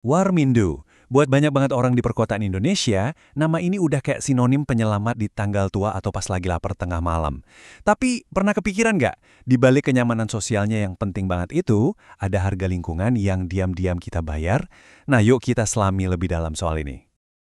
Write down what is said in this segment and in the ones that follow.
Warmindo. Buat banyak banget orang di perkotaan Indonesia, nama ini udah kayak sinonim penyelamat di tanggal tua atau pas lagi lapar tengah malam. Tapi pernah kepikiran nggak, di balik kenyamanan sosialnya yang penting banget itu, ada harga lingkungan yang diam-diam kita bayar? Nah, yuk kita selami lebih dalam soal ini.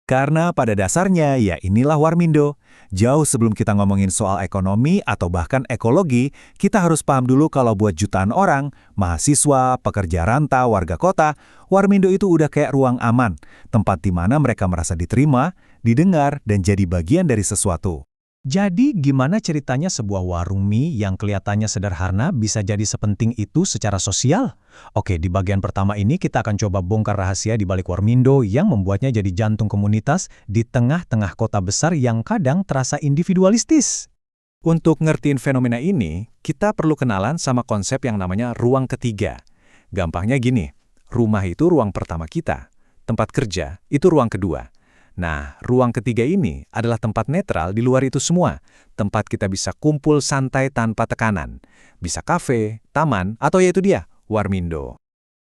Karena pada dasarnya, ya inilah Warmindo. Jauh sebelum kita ngomongin soal ekonomi atau bahkan ekologi, kita harus paham dulu kalau buat jutaan orang, mahasiswa, pekerja rantau, warga kota, Warmindo itu udah kayak ruang aman, tempat di mana mereka merasa diterima, didengar, dan jadi bagian dari sesuatu. Jadi gimana ceritanya sebuah warung mie yang kelihatannya sederhana bisa jadi sepenting itu secara sosial? Oke, di bagian pertama ini kita akan coba bongkar rahasia di balik Warmindo yang membuatnya jadi jantung komunitas di tengah-tengah kota besar yang kadang terasa individualistis. Untuk ngertiin fenomena ini, kita perlu kenalan sama konsep yang namanya ruang ketiga. Gampangnya gini, rumah itu ruang pertama kita, tempat kerja itu ruang kedua. Nah, ruang ketiga ini adalah tempat netral di luar itu semua. Tempat kita bisa kumpul santai tanpa tekanan. Bisa kafe, taman, atau yaitu dia, Warmindo.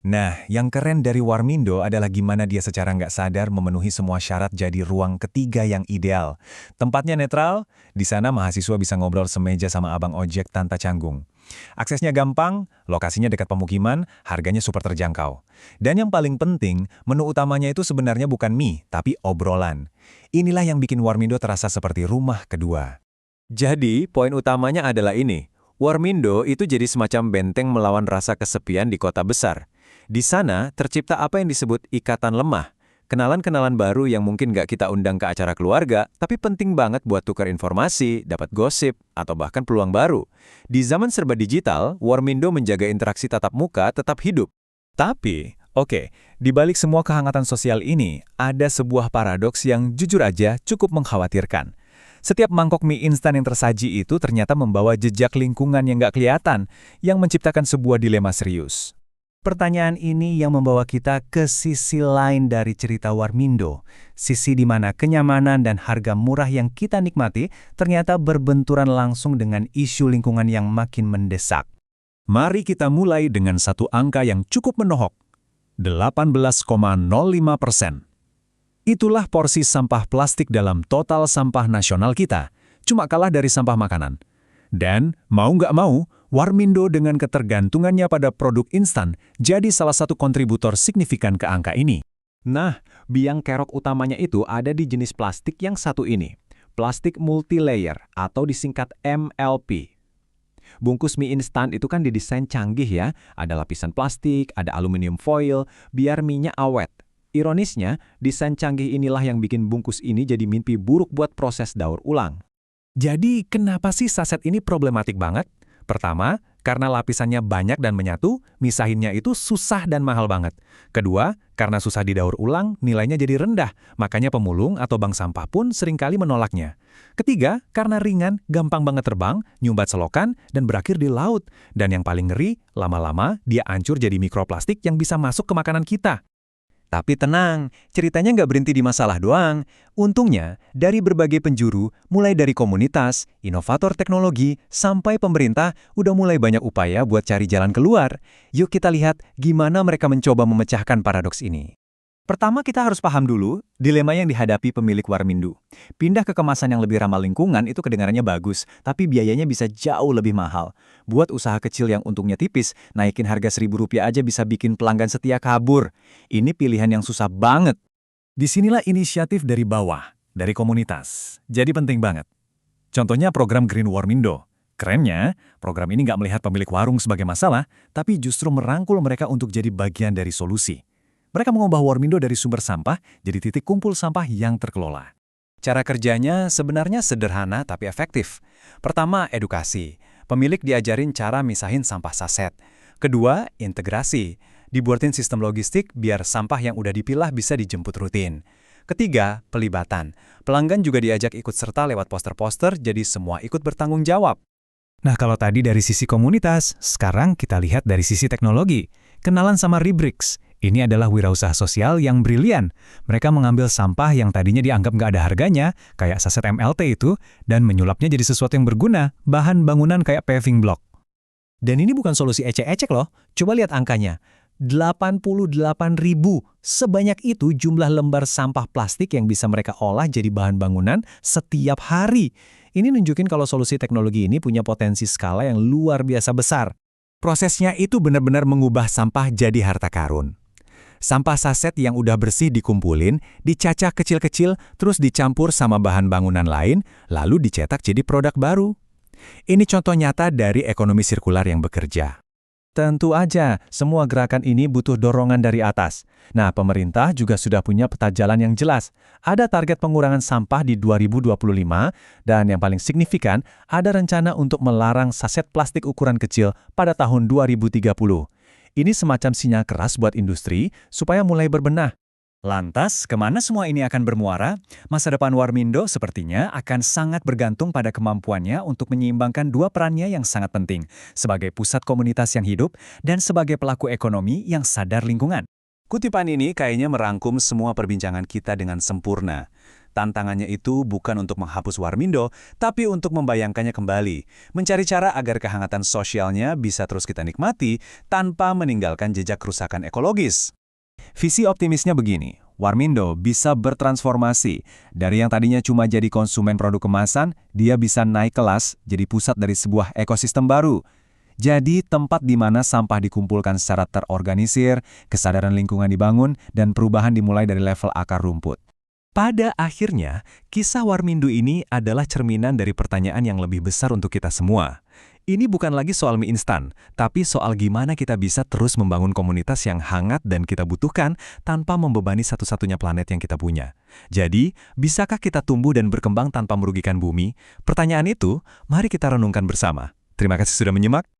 Nah, yang keren dari Warmindo adalah gimana dia secara nggak sadar memenuhi semua syarat jadi ruang ketiga yang ideal. Tempatnya netral, di sana mahasiswa bisa ngobrol semeja sama abang ojek tanpa canggung. Aksesnya gampang, lokasinya dekat pemukiman, harganya super terjangkau. Dan yang paling penting, menu utamanya itu sebenarnya bukan mie, tapi obrolan. Inilah yang bikin Warmindo terasa seperti rumah kedua. Jadi, poin utamanya adalah ini. Warmindo itu jadi semacam benteng melawan rasa kesepian di kota besar. Di sana tercipta apa yang disebut ikatan lemah. Kenalan-kenalan baru yang mungkin nggak kita undang ke acara keluarga, tapi penting banget buat tukar informasi, dapat gosip, atau bahkan peluang baru. Di zaman serba digital, Warmindo menjaga interaksi tatap muka tetap hidup. Tapi, oke, di balik semua kehangatan sosial ini, ada sebuah paradoks yang jujur aja cukup mengkhawatirkan. Setiap mangkok mie instan yang tersaji itu ternyata membawa jejak lingkungan yang nggak kelihatan, yang menciptakan sebuah dilema serius. Pertanyaan ini yang membawa kita ke sisi lain dari cerita Warmindo, sisi di mana kenyamanan dan harga murah yang kita nikmati ternyata berbenturan langsung dengan isu lingkungan yang makin mendesak. Mari kita mulai dengan satu angka yang cukup menohok, 18,05%. Itulah porsi sampah plastik dalam total sampah nasional kita, cuma kalah dari sampah makanan. Dan, mau nggak mau, Warmindo dengan ketergantungannya pada produk instan jadi salah satu kontributor signifikan ke angka ini. Nah, biang kerok utamanya itu ada di jenis plastik yang satu ini, plastik multilayer atau disingkat MLP. Bungkus mie instan itu kan didesain canggih ya, ada lapisan plastik, ada aluminium foil, biar mie-nya awet. Ironisnya, desain canggih inilah yang bikin bungkus ini jadi mimpi buruk buat proses daur ulang. Jadi, kenapa sih saset ini problematik banget? Pertama, karena lapisannya banyak dan menyatu, misahinnya itu susah dan mahal banget. Kedua, karena susah didaur ulang, nilainya jadi rendah, makanya pemulung atau bank sampah pun seringkali menolaknya. Ketiga, karena ringan, gampang banget terbang, nyumbat selokan, dan berakhir di laut. Dan yang paling ngeri, lama-lama dia hancur jadi mikroplastik yang bisa masuk ke makanan kita. Tapi tenang, ceritanya nggak berhenti di masalah doang. Untungnya, dari berbagai penjuru, mulai dari komunitas, inovator teknologi, sampai pemerintah, udah mulai banyak upaya buat cari jalan keluar. Yuk kita lihat gimana mereka mencoba memecahkan paradoks ini. Pertama kita harus paham dulu dilema yang dihadapi pemilik Warmindo. Pindah ke kemasan yang lebih ramah lingkungan itu kedengarannya bagus, tapi biayanya bisa jauh lebih mahal. Buat usaha kecil yang untungnya tipis, naikin harga Rp1.000 aja bisa bikin pelanggan setia kabur. Ini pilihan yang susah banget. Disinilah inisiatif dari bawah, dari komunitas. Jadi penting banget. Contohnya program Green Warmindo. Kerennya, program ini nggak melihat pemilik warung sebagai masalah, tapi justru merangkul mereka untuk jadi bagian dari solusi. Mereka mengubah Warmindo dari sumber sampah jadi titik kumpul sampah yang terkelola. Cara kerjanya sebenarnya sederhana tapi efektif. Pertama, edukasi. Pemilik diajarin cara misahin sampah saset. Kedua, integrasi. Dibuatin sistem logistik biar sampah yang udah dipilah bisa dijemput rutin. Ketiga, pelibatan. Pelanggan juga diajak ikut serta lewat poster-poster jadi semua ikut bertanggung jawab. Nah, kalau tadi dari sisi komunitas, sekarang kita lihat dari sisi teknologi. Kenalan sama Rebrix. Ini adalah wirausaha sosial yang brilian. Mereka mengambil sampah yang tadinya dianggap nggak ada harganya, kayak saset MLT itu, dan menyulapnya jadi sesuatu yang berguna, bahan bangunan kayak paving block. Dan ini bukan solusi ecek-ecek loh. Coba lihat angkanya. 88.000. Sebanyak itu jumlah lembar sampah plastik yang bisa mereka olah jadi bahan bangunan setiap hari. Ini nunjukin kalau solusi teknologi ini punya potensi skala yang luar biasa besar. Prosesnya itu benar-benar mengubah sampah jadi harta karun. Sampah saset yang udah bersih dikumpulin, dicacah kecil-kecil, terus dicampur sama bahan bangunan lain, lalu dicetak jadi produk baru. Ini contoh nyata dari ekonomi sirkular yang bekerja. Tentu aja, semua gerakan ini butuh dorongan dari atas. Nah, pemerintah juga sudah punya peta jalan yang jelas. Ada target pengurangan sampah di 2025, dan yang paling signifikan, ada rencana untuk melarang saset plastik ukuran kecil pada tahun 2030. Ini semacam sinyal keras buat industri supaya mulai berbenah. Lantas, kemana semua ini akan bermuara? Masa depan Warmindo sepertinya akan sangat bergantung pada kemampuannya untuk menyeimbangkan dua perannya yang sangat penting, sebagai pusat komunitas yang hidup dan sebagai pelaku ekonomi yang sadar lingkungan. Kutipan ini kayaknya merangkum semua perbincangan kita dengan sempurna. Tantangannya itu bukan untuk menghapus Warmindo, tapi untuk membayangkannya kembali, mencari cara agar kehangatan sosialnya bisa terus kita nikmati tanpa meninggalkan jejak kerusakan ekologis. Visi optimisnya begini, Warmindo bisa bertransformasi. Dari yang tadinya cuma jadi konsumen produk kemasan, dia bisa naik kelas jadi pusat dari sebuah ekosistem baru. Jadi tempat di mana sampah dikumpulkan secara terorganisir, kesadaran lingkungan dibangun, dan perubahan dimulai dari level akar rumput. Pada akhirnya, kisah Warmindo ini adalah cerminan dari pertanyaan yang lebih besar untuk kita semua. Ini bukan lagi soal mie instan, tapi soal gimana kita bisa terus membangun komunitas yang hangat dan kita butuhkan tanpa membebani satu-satunya planet yang kita punya. Jadi, bisakah kita tumbuh dan berkembang tanpa merugikan bumi? Pertanyaan itu, mari kita renungkan bersama. Terima kasih sudah menyimak.